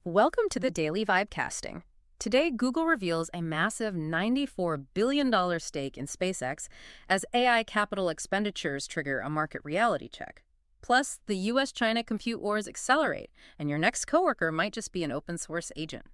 Welcome to the Daily Vibecasting. Today, Google reveals a massive $94 billion stake in SpaceX as AI capital expenditures trigger a market reality check. Plus, the US-China compute wars accelerate, and your next coworker might just be an open-source agent.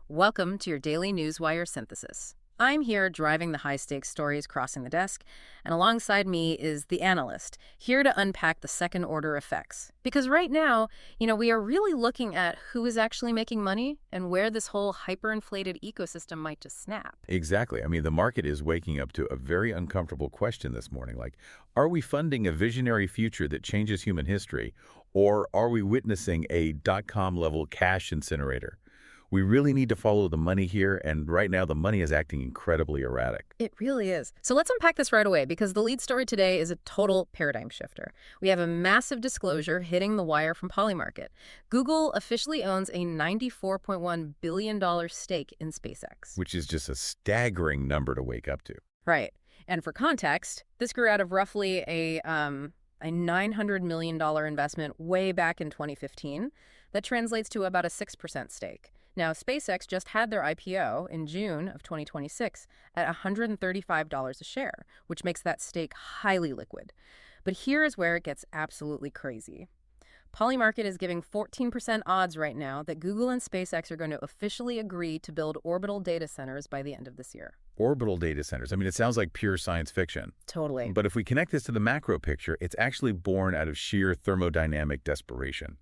Welcome to your Daily Newswire synthesis. I'm here driving the high-stakes stories crossing the desk, and alongside me is the analyst, here to unpack the second-order effects. Because right now, we are really looking at who is actually making money and where this whole hyperinflated ecosystem might just snap. Exactly. The market is waking up to a very uncomfortable question this morning, like, are we funding a visionary future that changes human history, or are we witnessing a dot-com level cash incinerator? We really need to follow the money here, and right now the money is acting incredibly erratic. It really is. So let's unpack this right away, because the lead story today is a total paradigm shifter. We have a massive disclosure hitting the wire from Polymarket. Google officially owns a $94.1 billion stake in SpaceX. Which is just a staggering number to wake up to. Right. And for context, this grew out of roughly a $900 million investment way back in 2015. That translates to about a 6% stake. Now, SpaceX just had their IPO in June of 2026 at $135 a share, which makes that stake highly liquid. But here is where it gets absolutely crazy. Polymarket is giving 14% odds right now that Google and SpaceX are going to officially agree to build orbital data centers by the end of this year. Orbital data centers. It sounds like pure science fiction. Totally. But if we connect this to the macro picture, it's actually born out of sheer thermodynamic desperation.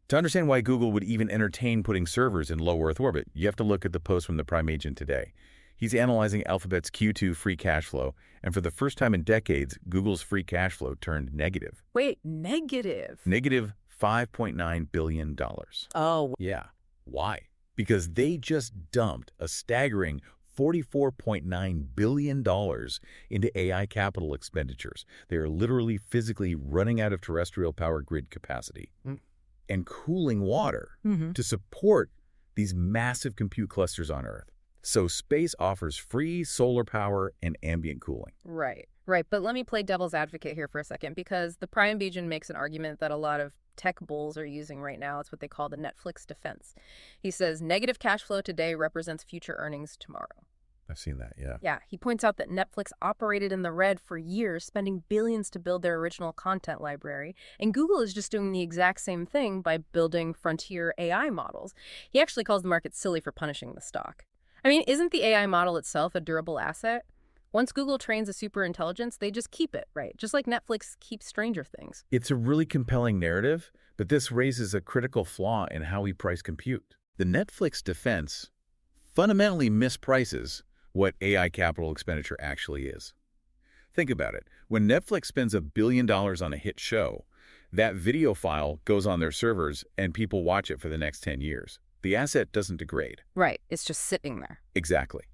To understand why Google would even entertain putting servers in low Earth orbit, you have to look at the post from the Prime agent today. He's analyzing Alphabet's Q2 free cash flow, and for the first time in decades, Google's free cash flow turned negative. Wait, negative? Negative $5.9 billion. Oh. Yeah. Why? Because they just dumped a staggering $44.9 billion into AI capital expenditures. They are literally physically running out of terrestrial power grid capacity. And cooling water to support these massive compute clusters on Earth. So space offers free solar power and ambient cooling. Right. But let me play devil's advocate here for a second, because the Prime agent makes an argument that a lot of tech bulls are using right now. It's what they call the Netflix defense. He says negative cash flow today represents future earnings tomorrow. I've seen that, yeah. Yeah, he points out that Netflix operated in the red for years, spending billions to build their original content library, and Google is just doing the exact same thing by building frontier AI models. He actually calls the market silly for punishing the stock. Isn't the AI model itself a durable asset? Once Google trains a superintelligence, they just keep it, right? Just like Netflix keeps Stranger Things. It's a really compelling narrative, but this raises a critical flaw in how we price compute. The Netflix defense fundamentally misprices what AI capital expenditure actually is. Think about it. When Netflix spends $1 billion on a hit show, that video file goes on their servers and people watch it for the next 10 years. The asset doesn't degrade. Right. It's just sitting there. Exactly.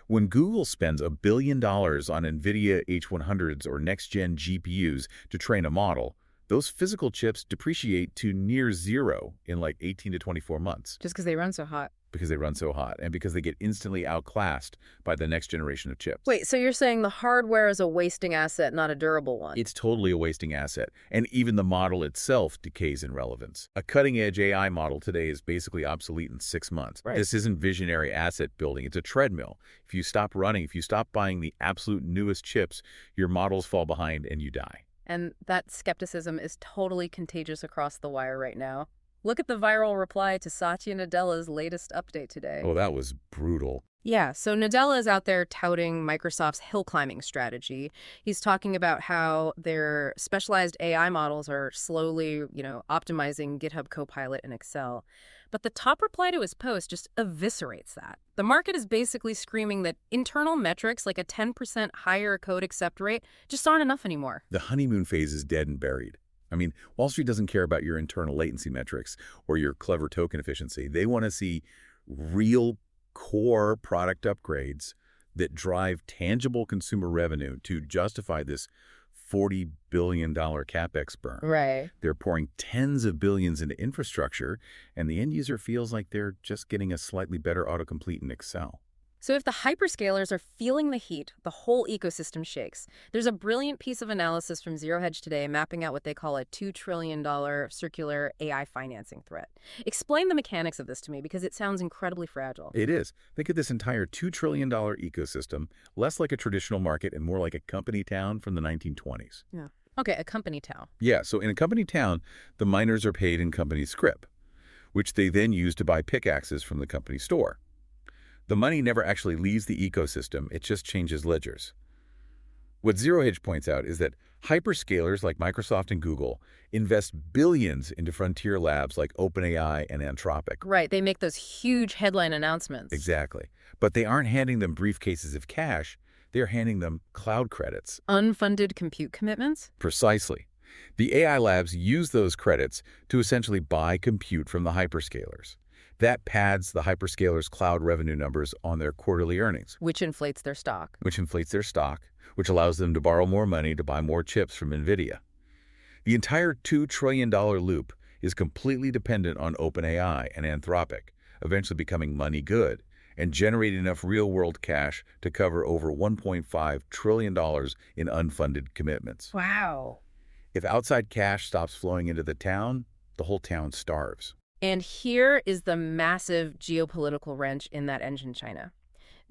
When Google spends $1 billion on NVIDIA H100s or next-gen GPUs to train a model, those physical chips depreciate to near zero in like 18 to 24 months. Just because they run so hot. Because they run so hot, and because they get instantly outclassed by the next generation of chips. Wait, so you're saying the hardware is a wasting asset, not a durable one? It's totally a wasting asset, and even the model itself decays in relevance. A cutting-edge AI model today is basically obsolete in 6 months. Right. This isn't visionary asset building, it's a treadmill. If you stop running, if you stop buying the absolute newest chips, your models fall behind and you die. And that skepticism is totally contagious across the wire right now. Look at the viral reply to Satya Nadella's latest update today. Oh, that was brutal. Yeah, so Nadella is out there touting Microsoft's hill climbing strategy. He's talking about how their specialized AI models are slowly, optimizing GitHub Copilot and Excel. But the top reply to his post just eviscerates that. The market is basically screaming that internal metrics like a 10% higher code accept rate just aren't enough anymore. The honeymoon phase is dead and buried. Wall Street doesn't care about your internal latency metrics or your clever token efficiency. They want to see real core product upgrades that drive tangible consumer revenue to justify this $40 billion capex burn. Right. They're pouring tens of billions into infrastructure, and the end user feels like they're just getting a slightly better autocomplete in Excel. So if the hyperscalers are feeling the heat, the whole ecosystem shakes. There's a brilliant piece of analysis from Zero Hedge today mapping out what they call a $2 trillion circular AI financing threat. Explain the mechanics of this to me because it sounds incredibly fragile. It is. Think of this entire $2 trillion ecosystem less like a traditional market and more like a company town from the 1920s. Yeah. Okay, a company town. Yeah, so in a company town, the miners are paid in company scrip, which they then use to buy pickaxes from the company store. The money never actually leaves the ecosystem, it just changes ledgers. What Zero Hedge points out is that hyperscalers like Microsoft and Google invest billions into frontier labs like OpenAI and Anthropic. Right, they make those huge headline announcements. Exactly. But they aren't handing them briefcases of cash, they're handing them cloud credits. Unfunded compute commitments? Precisely. The AI labs use those credits to essentially buy compute from the hyperscalers. That pads the hyperscalers' cloud revenue numbers on their quarterly earnings. Which inflates their stock. Which allows them to borrow more money to buy more chips from NVIDIA. The entire $2 trillion loop is completely dependent on OpenAI and Anthropic, eventually becoming money good and generating enough real-world cash to cover over $1.5 trillion in unfunded commitments. Wow. If outside cash stops flowing into the town, the whole town starves. And here is the massive geopolitical wrench in that engine, China.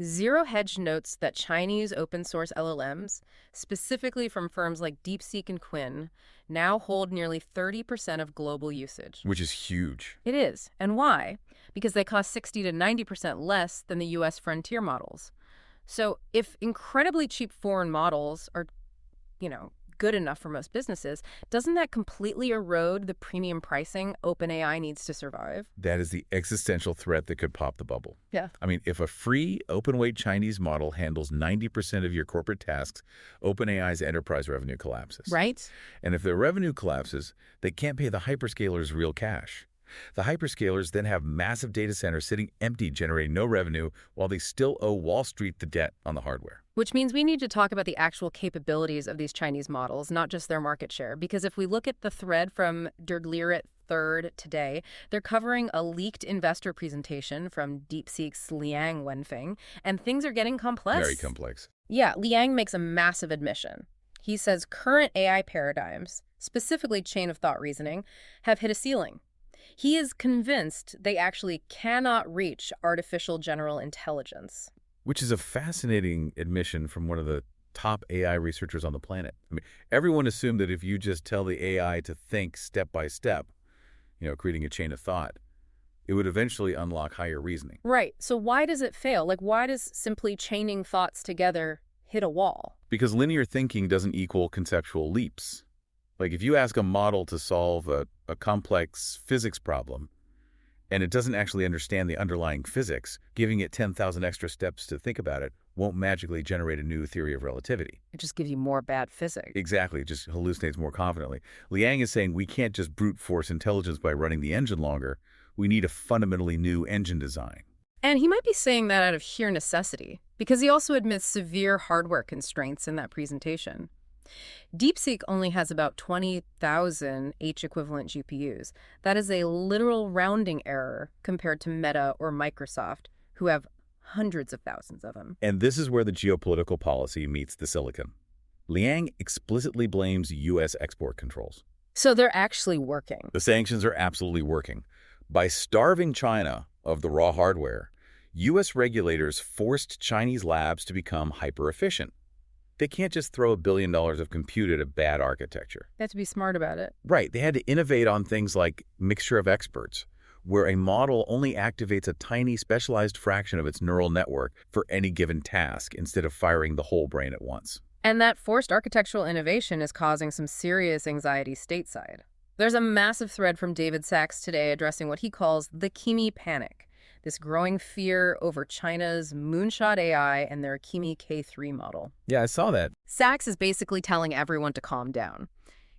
Zero Hedge notes that Chinese open-source LLMs, specifically from firms like DeepSeek and Quinn, now hold nearly 30% of global usage. Which is huge. It is. And why? Because they cost 60 to 90% less than the U.S. frontier models. So if incredibly cheap foreign models are, good enough for most businesses, doesn't that completely erode the premium pricing OpenAI needs to survive? That is the existential threat that could pop the bubble. Yeah. I mean, if a free, open-weight Chinese model handles 90% of your corporate tasks, OpenAI's enterprise revenue collapses. Right. And if their revenue collapses, they can't pay the hyperscalers real cash. The hyperscalers then have massive data centers sitting empty, generating no revenue, while they still owe Wall Street the debt on the hardware. Which means we need to talk about the actual capabilities of these Chinese models, not just their market share. Because if we look at the thread from Dirglirat Third today, they're covering a leaked investor presentation from DeepSeek's Liang Wenfeng, and things are getting complex. Very complex. Yeah, Liang makes a massive admission. He says current AI paradigms, specifically chain of thought reasoning, have hit a ceiling. He is convinced they actually cannot reach artificial general intelligence. Which is a fascinating admission from one of the top AI researchers on the planet. I mean, everyone assumed that if you just tell the AI to think step by step, creating a chain of thought, it would eventually unlock higher reasoning. Right. So why does it fail? Why does simply chaining thoughts together hit a wall? Because linear thinking doesn't equal conceptual leaps. If you ask a model to solve a complex physics problem, and it doesn't actually understand the underlying physics, giving it 10,000 extra steps to think about it won't magically generate a new theory of relativity. It just gives you more bad physics. Exactly. It just hallucinates more confidently. Liang is saying we can't just brute force intelligence by running the engine longer. We need a fundamentally new engine design. And he might be saying that out of sheer necessity, because he also admits severe hardware constraints in that presentation. DeepSeek only has about 20,000 H-equivalent GPUs. That is a literal rounding error compared to Meta or Microsoft, who have hundreds of thousands of them. And this is where the geopolitical policy meets the silicon. Liang explicitly blames U.S. export controls. So they're actually working. The sanctions are absolutely working. By starving China of the raw hardware, U.S. regulators forced Chinese labs to become hyper-efficient. They can't just throw $1 billion of compute at a bad architecture. They have to be smart about it. Right. They had to innovate on things like mixture of experts, where a model only activates a tiny specialized fraction of its neural network for any given task instead of firing the whole brain at once. And that forced architectural innovation is causing some serious anxiety stateside. There's a massive thread from David Sachs today addressing what he calls the Kimi panic, this growing fear over China's moonshot AI and their Kimi K3 model. Yeah, I saw that. Sachs is basically telling everyone to calm down.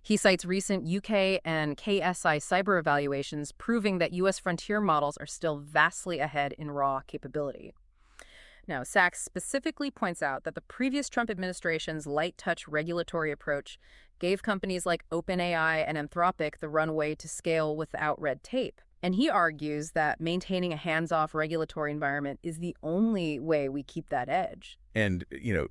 He cites recent UK and KSI cyber evaluations proving that U.S. frontier models are still vastly ahead in raw capability. Now, Sachs specifically points out that the previous Trump administration's light-touch regulatory approach gave companies like OpenAI and Anthropic the runway to scale without red tape. And he argues that maintaining a hands-off regulatory environment is the only way we keep that edge. And,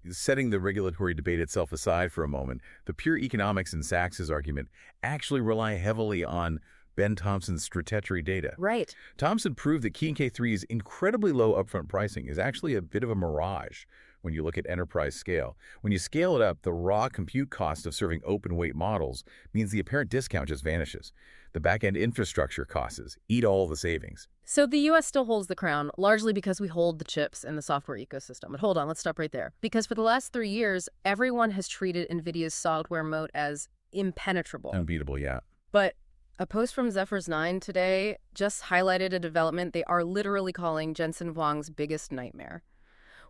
setting the regulatory debate itself aside for a moment, the pure economics in Sachs's argument actually rely heavily on Ben Thompson's strategy data. Right. Thompson proved that Key and K3's incredibly low upfront pricing is actually a bit of a mirage when you look at enterprise scale. When you scale it up, the raw compute cost of serving open weight models means the apparent discount just vanishes. The back-end infrastructure costs eat all the savings. So the U.S. still holds the crown, largely because we hold the chips in the software ecosystem. But hold on, let's stop right there. Because for the last 3 years, everyone has treated NVIDIA's software moat as impenetrable. Unbeatable, yeah. But a post from Zephyr's 9 today just highlighted a development they are literally calling Jensen Huang's biggest nightmare.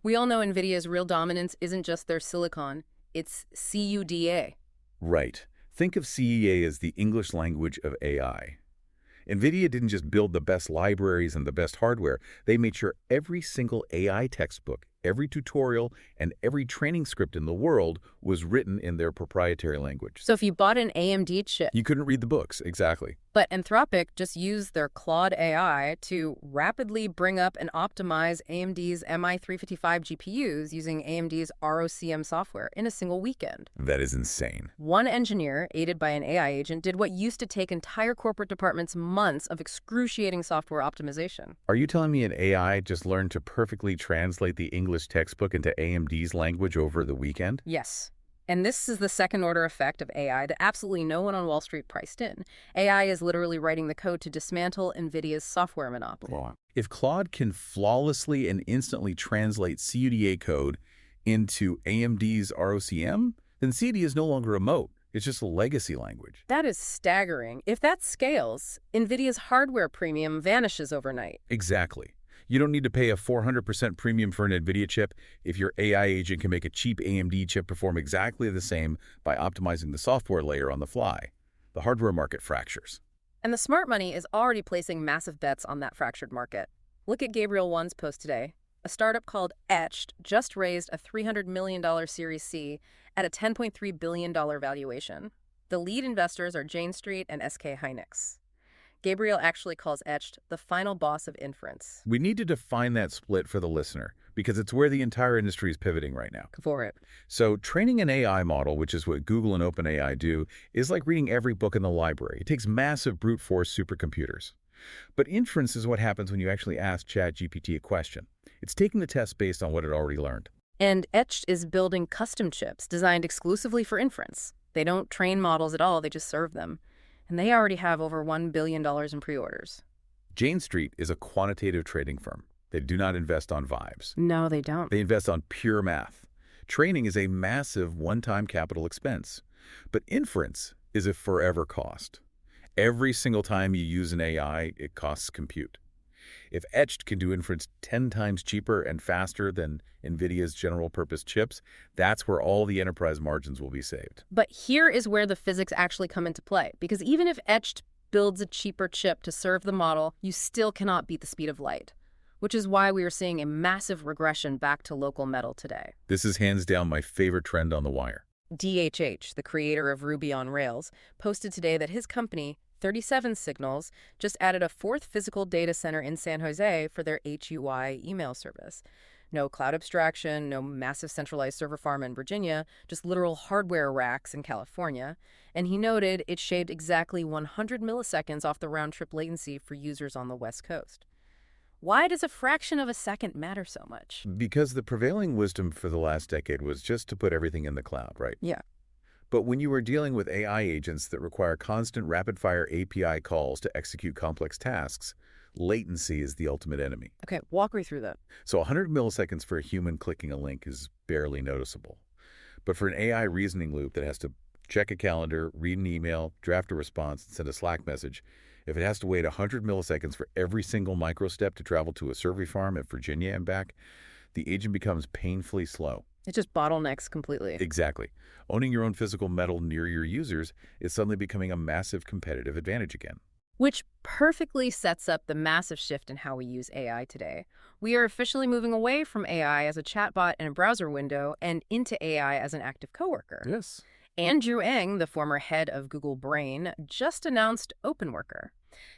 We all know NVIDIA's real dominance isn't just their silicon, it's CUDA. Right. Think of CEA as the English language of AI. NVIDIA didn't just build the best libraries and the best hardware. They made sure every single AI textbook, every tutorial, and every training script in the world was written in their proprietary language. So if you bought an AMD chip, You couldn't read the books, exactly. But Anthropic just used their Claude AI to rapidly bring up and optimize AMD's MI355 GPUs using AMD's ROCm software in a single weekend. That is insane. One engineer, aided by an AI agent, did what used to take entire corporate departments months of excruciating software optimization. Are you telling me an AI just learned to perfectly translate the English textbook into AMD's language over the weekend? Yes. And this is the second-order effect of AI that absolutely no one on Wall Street priced in. AI is literally writing the code to dismantle NVIDIA's software monopoly. Wow. If Claude can flawlessly and instantly translate CUDA code into AMD's ROCm, then CUDA is no longer a moat. It's just a legacy language. That is staggering. If that scales, NVIDIA's hardware premium vanishes overnight. Exactly. You don't need to pay a 400% premium for an NVIDIA chip if your AI agent can make a cheap AMD chip perform exactly the same by optimizing the software layer on the fly. The hardware market fractures. And the smart money is already placing massive bets on that fractured market. Look at Gabriel One's post today. A startup called Etched just raised a $300 million Series C at a $10.3 billion valuation. The lead investors are Jane Street and SK Hynix. Gabriel actually calls Etched the final boss of inference. We need to define that split for the listener because it's where the entire industry is pivoting right now. Go for it. So training an AI model, which is what Google and OpenAI do, is like reading every book in the library. It takes massive brute force supercomputers. But inference is what happens when you actually ask ChatGPT a question. It's taking the test based on what it already learned. And Etched is building custom chips designed exclusively for inference. They don't train models at all, they just serve them. And they already have over $1 billion in pre-orders. Jane Street is a quantitative trading firm. They do not invest on vibes. No, they don't. They invest on pure math. Training is a massive one-time capital expense. But inference is a forever cost. Every single time you use an AI, it costs compute. If Etched can do inference 10 times cheaper and faster than NVIDIA's general-purpose chips, that's where all the enterprise margins will be saved. But here is where the physics actually come into play. Because even if Etched builds a cheaper chip to serve the model, you still cannot beat the speed of light. Which is why we are seeing a massive regression back to local metal today. This is hands down my favorite trend on the wire. DHH, the creator of Ruby on Rails, posted today that his company, 37 Signals, just added a fourth physical data center in San Jose for their HUI email service. No cloud abstraction, no massive centralized server farm in Virginia, just literal hardware racks in California. And he noted it shaved exactly 100 milliseconds off the round-trip latency for users on the West Coast. Why does a fraction of a second matter so much? Because the prevailing wisdom for the last decade was just to put everything in the cloud, right? Yeah. But when you are dealing with AI agents that require constant rapid-fire API calls to execute complex tasks, latency is the ultimate enemy. Okay, walk me through that. So 100 milliseconds for a human clicking a link is barely noticeable. But for an AI reasoning loop that has to check a calendar, read an email, draft a response, and send a Slack message, if it has to wait 100 milliseconds for every single microstep to travel to a survey farm in Virginia and back, the agent becomes painfully slow. It just bottlenecks completely. Exactly. Owning your own physical metal near your users is suddenly becoming a massive competitive advantage again. Which perfectly sets up the massive shift in how we use AI today. We are officially moving away from AI as a chatbot in a browser window and into AI as an active coworker. Yes. Andrew Ng, the former head of Google Brain, just announced OpenWorker.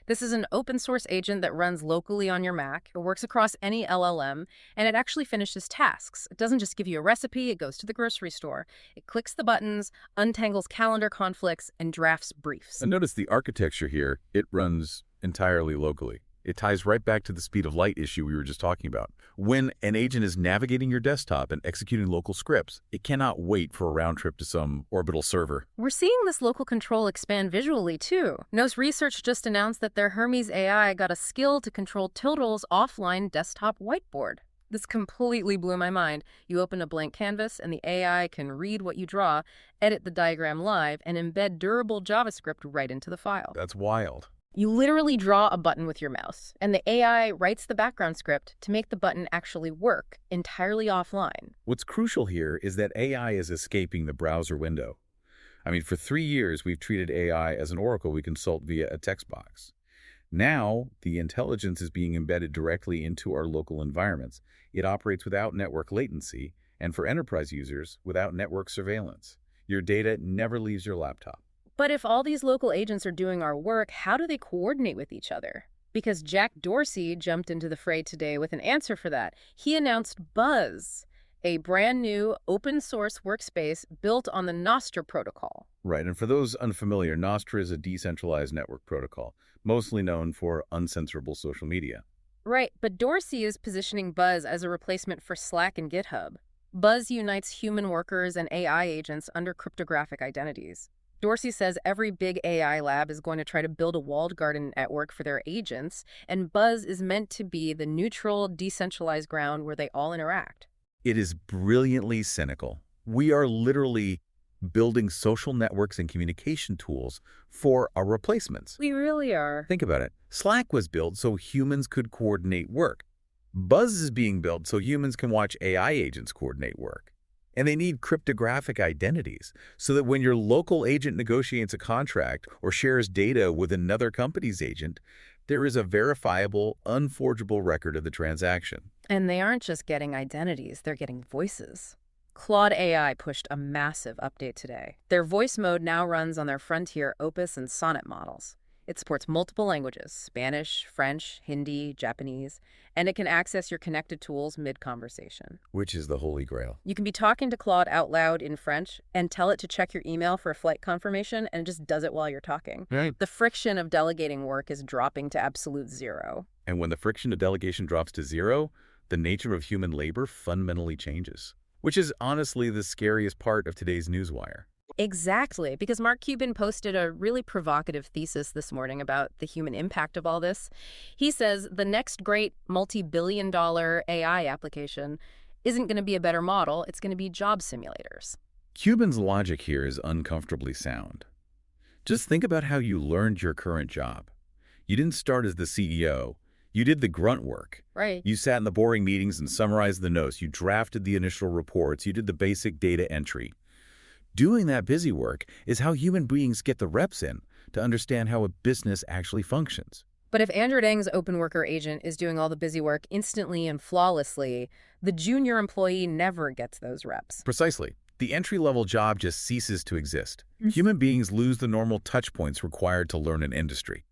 This is an open source agent that runs locally on your Mac. It works across any LLM, and it actually finishes tasks. It doesn't just give you a recipe, it goes to the grocery store. It clicks the buttons, untangles calendar conflicts, and drafts briefs. And notice the architecture here, it runs entirely locally. It ties right back to the speed of light issue we were just talking about. When an agent is navigating your desktop and executing local scripts, it cannot wait for a round trip to some orbital server. We're seeing this local control expand visually, too. Nous Research just announced that their Hermes AI got a skill to control Tiltle's offline desktop whiteboard. This completely blew my mind. You open a blank canvas, and the AI can read what you draw, edit the diagram live, and embed durable JavaScript right into the file. That's wild. You literally draw a button with your mouse, and the AI writes the background script to make the button actually work entirely offline. What's crucial here is that AI is escaping the browser window. I mean, for 3 years, we've treated AI as an oracle we consult via a text box. Now, the intelligence is being embedded directly into our local environments. It operates without network latency, and for enterprise users, without network surveillance. Your data never leaves your laptop. But if all these local agents are doing our work, how do they coordinate with each other? Because Jack Dorsey jumped into the fray today with an answer for that. He announced Buzz, a brand new open source workspace built on the Nostr protocol. Right, and for those unfamiliar, Nostr is a decentralized network protocol, mostly known for uncensorable social media. Right, but Dorsey is positioning Buzz as a replacement for Slack and GitHub. Buzz unites human workers and AI agents under cryptographic identities. Dorsey says every big AI lab is going to try to build a walled garden network for their agents, and Buzz is meant to be the neutral, decentralized ground where they all interact. It is brilliantly cynical. We are literally building social networks and communication tools for our replacements. We really are. Think about it. Slack was built so humans could coordinate work. Buzz is being built so humans can watch AI agents coordinate work. And they need cryptographic identities so that when your local agent negotiates a contract or shares data with another company's agent, there is a verifiable, unforgeable record of the transaction. And they aren't just getting identities, they're getting voices. Claude AI pushed a massive update today. Their voice mode now runs on their Frontier, Opus, and Sonnet models. It supports multiple languages, Spanish, French, Hindi, Japanese, and it can access your connected tools mid-conversation. Which is the holy grail. You can be talking to Claude out loud in French and tell it to check your email for a flight confirmation, and it just does it while you're talking. Right. The friction of delegating work is dropping to absolute zero. And when the friction of delegation drops to zero, the nature of human labor fundamentally changes, which is honestly the scariest part of today's newswire. Exactly, because Mark Cuban posted a really provocative thesis this morning about the human impact of all this. He says the next great multi-billion-dollar AI application isn't going to be a better model, it's going to be job simulators. Cuban's logic here is uncomfortably sound. Just think about how you learned your current job. You didn't start as the CEO. You did the grunt work. Right. You sat in the boring meetings and summarized the notes. You drafted the initial reports. You did the basic data entry. Doing that busy work is how human beings get the reps in to understand how a business actually functions. But if Andrew Ng's OpenWorker agent is doing all the busy work instantly and flawlessly, the junior employee never gets those reps. Precisely. The entry-level job just ceases to exist. Human beings lose the normal touch points required to learn an industry.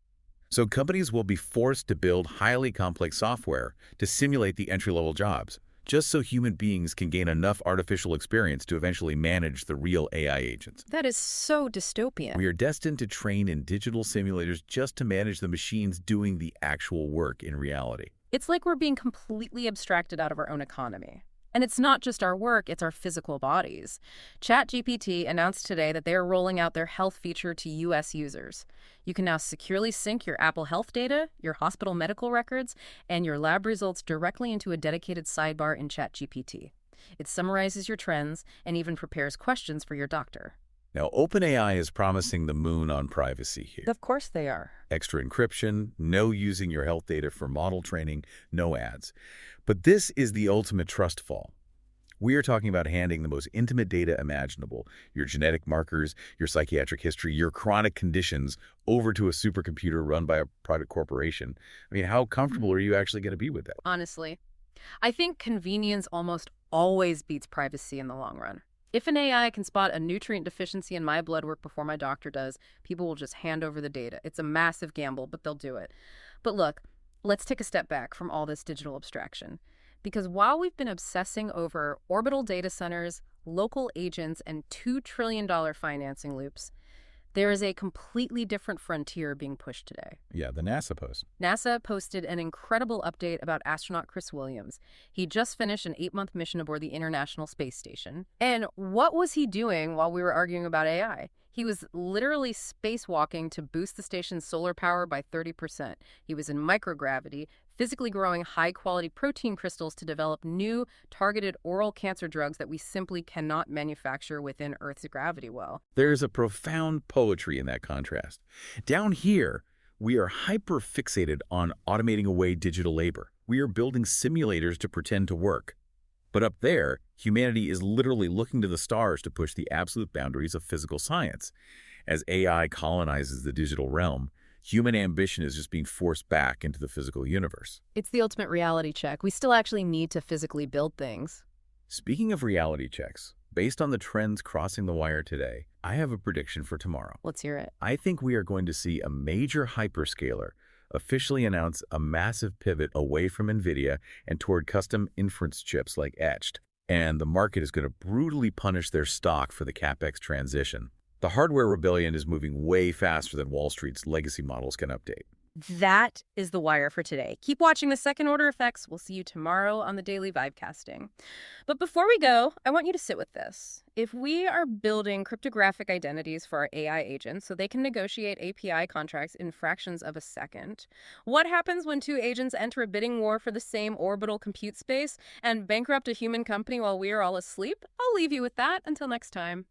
So companies will be forced to build highly complex software to simulate the entry-level jobs, just so human beings can gain enough artificial experience to eventually manage the real AI agents. That is so dystopian. We are destined to train in digital simulators just to manage the machines doing the actual work in reality. It's like we're being completely abstracted out of our own economy. And it's not just our work, it's our physical bodies. ChatGPT announced today that they are rolling out their health feature to U.S. users. You can now securely sync your Apple Health data, your hospital medical records, and your lab results directly into a dedicated sidebar in ChatGPT. It summarizes your trends and even prepares questions for your doctor. Now, OpenAI is promising the moon on privacy here. Of course they are. Extra encryption, no using your health data for model training, no ads. But this is the ultimate trust fall. We are talking about handing the most intimate data imaginable, your genetic markers, your psychiatric history, your chronic conditions, over to a supercomputer run by a private corporation. I mean, how comfortable are you actually going to be with that? Honestly, I think convenience almost always beats privacy in the long run. If an AI can spot a nutrient deficiency in my blood work before my doctor does, people will just hand over the data. It's a massive gamble, but they'll do it. But look, let's take a step back from all this digital abstraction. Because while we've been obsessing over orbital data centers, local agents, and $2 trillion financing loops, there is a completely different frontier being pushed today. Yeah, the NASA post. NASA posted an incredible update about astronaut Chris Williams. He just finished an 8-month mission aboard the International Space Station. And what was he doing while we were arguing about AI? He was literally spacewalking to boost the station's solar power by 30%. He was in microgravity, physically growing high-quality protein crystals to develop new targeted oral cancer drugs that we simply cannot manufacture within Earth's gravity well. There's a profound poetry in that contrast. Down here, we are hyper-fixated on automating away digital labor. We are building simulators to pretend to work. But up there, humanity is literally looking to the stars to push the absolute boundaries of physical science. As AI colonizes the digital realm, human ambition is just being forced back into the physical universe. It's the ultimate reality check. We still actually need to physically build things. Speaking of reality checks, based on the trends crossing the wire today, I have a prediction for tomorrow. Let's hear it. I think we are going to see a major hyperscaler officially announce a massive pivot away from NVIDIA and toward custom inference chips like etched, and the market is going to brutally punish their stock for the capex transition. The hardware rebellion is moving way faster than Wall Street's legacy models can update. That is the wire for today. Keep watching the second order effects. We'll see you tomorrow on the Daily Vibecasting. But before we go, I want you to sit with this. If we are building cryptographic identities for our AI agents so they can negotiate API contracts in fractions of a second, what happens when two agents enter a bidding war for the same orbital compute space and bankrupt a human company while we are all asleep? I'll leave you with that. Until next time.